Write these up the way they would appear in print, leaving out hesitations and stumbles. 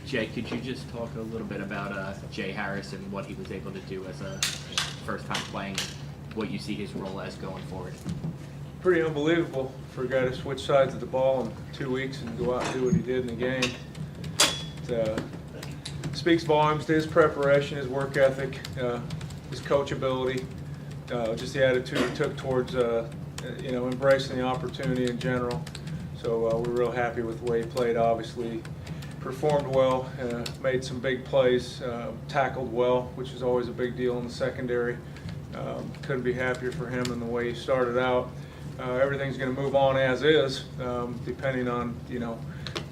Jay, could you just talk a little bit about Jay Harris and what he was able to do as a first time playing, and what you see his role as going forward? Pretty unbelievable for a guy to switch sides of the ball in 2 weeks and go out and do what he did in the game. It speaks volumes to his preparation, his work ethic, his coachability, just the attitude he took towards embracing the opportunity in general. So we're real happy with the way he played. Obviously performed well, made some big plays, tackled well, which is always a big deal in the secondary. Couldn't be happier for him in the way he started out. Everything's going to move on as is, depending on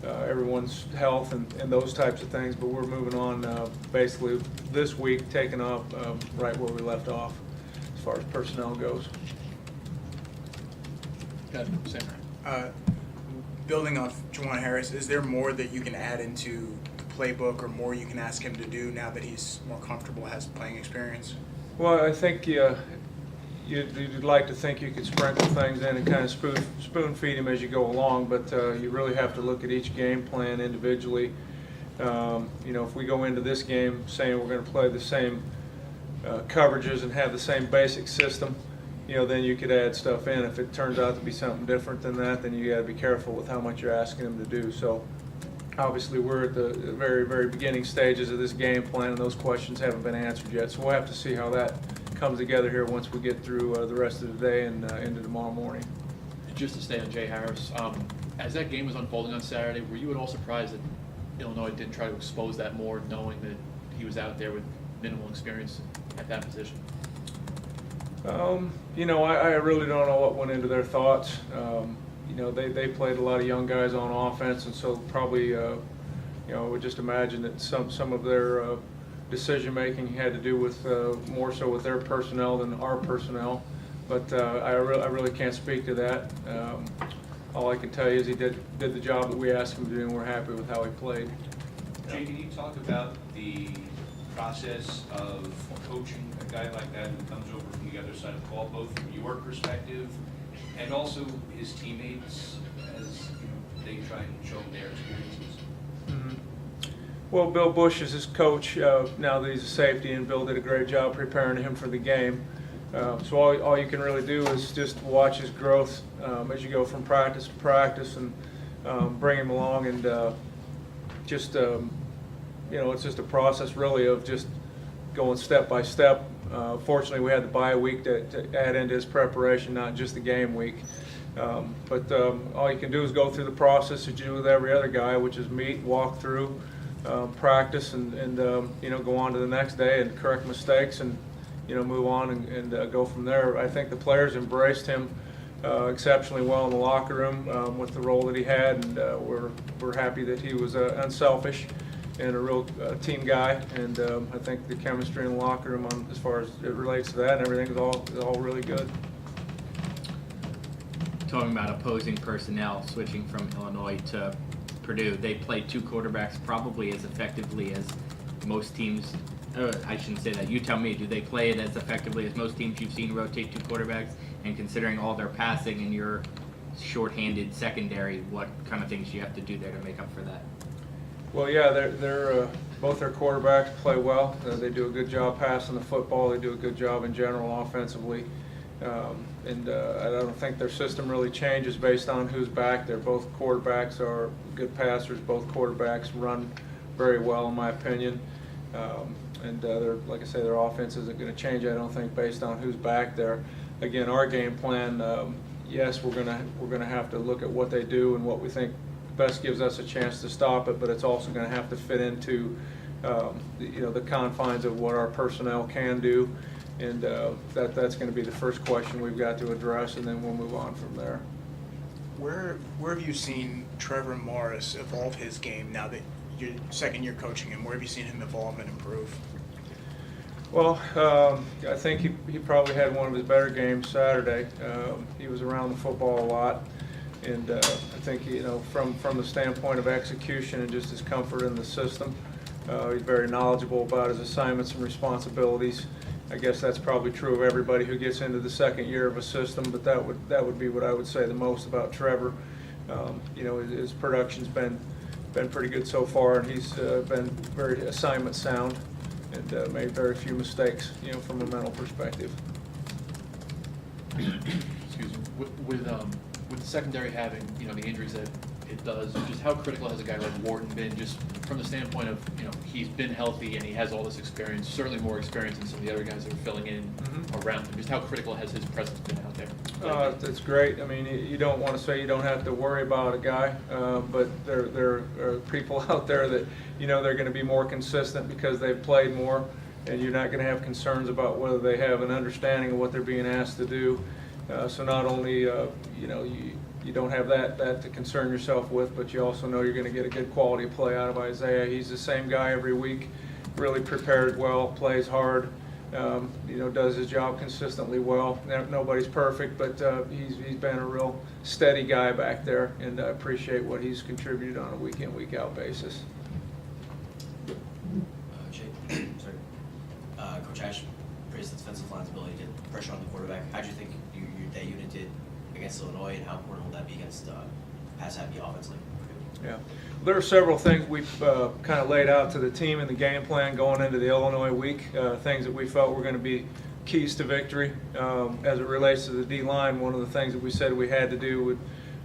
everyone's health and those types of things. But we're moving on basically this week, taking off right where we left off as far as personnel goes. Building off Juwan Harris, is there more that you can add into the playbook or more you can ask him to do now that he's more comfortable, has playing experience? Well, I think you'd like to think you could sprinkle things in and kind of spoon feed him as you go along, but you really have to look at each game plan individually. If we go into this game saying we're going to play the same coverages and have the same basic system, then you could add stuff in. If it turns out to be something different than that, then you got to be careful with how much you're asking them to do. So obviously we're at the very, very beginning stages of this game plan, and those questions haven't been answered yet. So we'll have to see how that comes together here once we get through the rest of the day and into tomorrow morning. Just to stay on Jay Harris, as that game was unfolding on Saturday, were you at all surprised that Illinois didn't try to expose that more, knowing that he was out there with minimal experience at that position? I really don't know what went into their thoughts. They played a lot of young guys on offense, and so probably, I would just imagine that some of their decision making had to do with more so with their personnel than our personnel. But I really can't speak to that. All I can tell you is he did the job that we asked him to do, and we're happy with how he played. Jay, can you talk about the process of coaching a guy like that who comes over from the other side of the ball, both from your perspective and also his teammates, as they try and show their experiences? Mm-hmm. Well, Bill Bush is his coach now that he's a safety, and Bill did a great job preparing him for the game. So all you can really do is just watch his growth as you go from practice to practice, and bring him along, and it's just a process really of just going step by step. Fortunately, we had the bye week to add into his preparation, not just the game week. But all you can do is go through the process that you do with every other guy, which is meet, walk through, practice, and go on to the next day and correct mistakes, and move on and go from there. I think the players embraced him exceptionally well in the locker room with the role that he had, and we're happy that he was unselfish and a real team guy, and I think the chemistry in the locker room, as far as it relates to that and everything, is all really good. Talking about opposing personnel, switching from Illinois to Purdue, they play two quarterbacks probably as effectively as most teams. I shouldn't say that. You tell me. Do they play it as effectively as most teams you've seen rotate two quarterbacks? And considering all their passing and your shorthanded secondary, what kind of things do you have to do there to make up for that? Well, yeah, they're both their quarterbacks play well. They do a good job passing the football. They do a good job in general offensively. And I don't think their system really changes based on who's back there. Both quarterbacks are good passers. Both quarterbacks run very well, in my opinion. Like I say, their offense isn't going to change, I don't think, based on who's back there. Again, our game plan, yes, we're going to have to look at what they do and what we think best gives us a chance to stop it, but it's also going to have to fit into the confines of what our personnel can do, and that's going to be the first question we've got to address, and then we'll move on from there. Where have you seen Trevor Morris evolve his game now that you're second year coaching him? Where have you seen him evolve and improve? Well, I think he probably had one of his better games Saturday. He was around the football a lot, and I think from the standpoint of execution and just his comfort in the system, he's very knowledgeable about his assignments and responsibilities. I guess that's probably true of everybody who gets into the second year of a system, but that would be what I would say the most about Trevor. His production's been been pretty good so far, and he's been very assignment sound and made very few mistakes, from a mental perspective. Excuse me. With the secondary having, the injuries that it does, just how critical has a guy like Wharton been, just from the standpoint of, he's been healthy and he has all this experience, certainly more experience than some of the other guys that are filling in around him. Just how critical has his presence been out there? That's great. I mean, you don't want to say you don't have to worry about a guy, but there are people out there that, they're going to be more consistent because they've played more, and you're not going to have concerns about whether they have an understanding of what they're being asked to do. So not only, you don't have that to concern yourself with, but you also know you're going to get a good quality play out of Isaiah. He's the same guy every week, really prepared well, plays hard, does his job consistently well. Nobody's perfect, but he's been a real steady guy back there, and I appreciate what he's contributed on a week-in, week-out basis. Coach Ash praised the defensive line's ability to get pressure on the quarterback. How do you think that unit did against Illinois, and how important will that be against pass-happy offense like Purdue? Yeah, there are several things we've kind of laid out to the team in the game plan going into the Illinois week, things that we felt were going to be keys to victory. As it relates to the D-line, one of the things that we said we had to do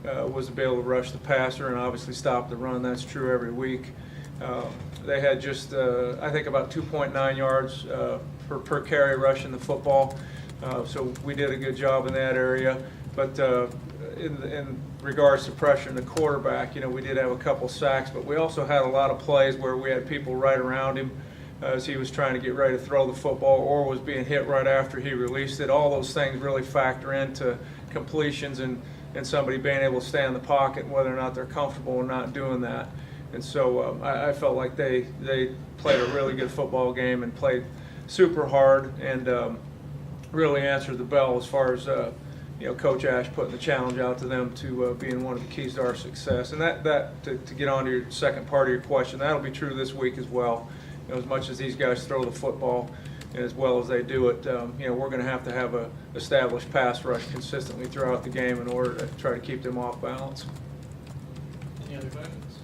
was to be able to rush the passer and obviously stop the run. That's true every week. They had just, I think, about 2.9 yards per carry rushing the football. So we did a good job in that area. But in regards to pressuring the quarterback, we did have a couple sacks, but we also had a lot of plays where we had people right around him as he was trying to get ready to throw the football or was being hit right after he released it. All those things really factor into completions and somebody being able to stay in the pocket and whether or not they're comfortable or not doing that. And so I felt like they played a really good football game and played super hard and really answered the bell as far as Coach Ash putting the challenge out to them to being one of the keys to our success. And that to get on to your second part of your question, that'll be true this week as well. As much as these guys throw the football and as well as they do it, we're going to have a established pass rush consistently throughout the game in order to try to keep them off balance. Any other questions?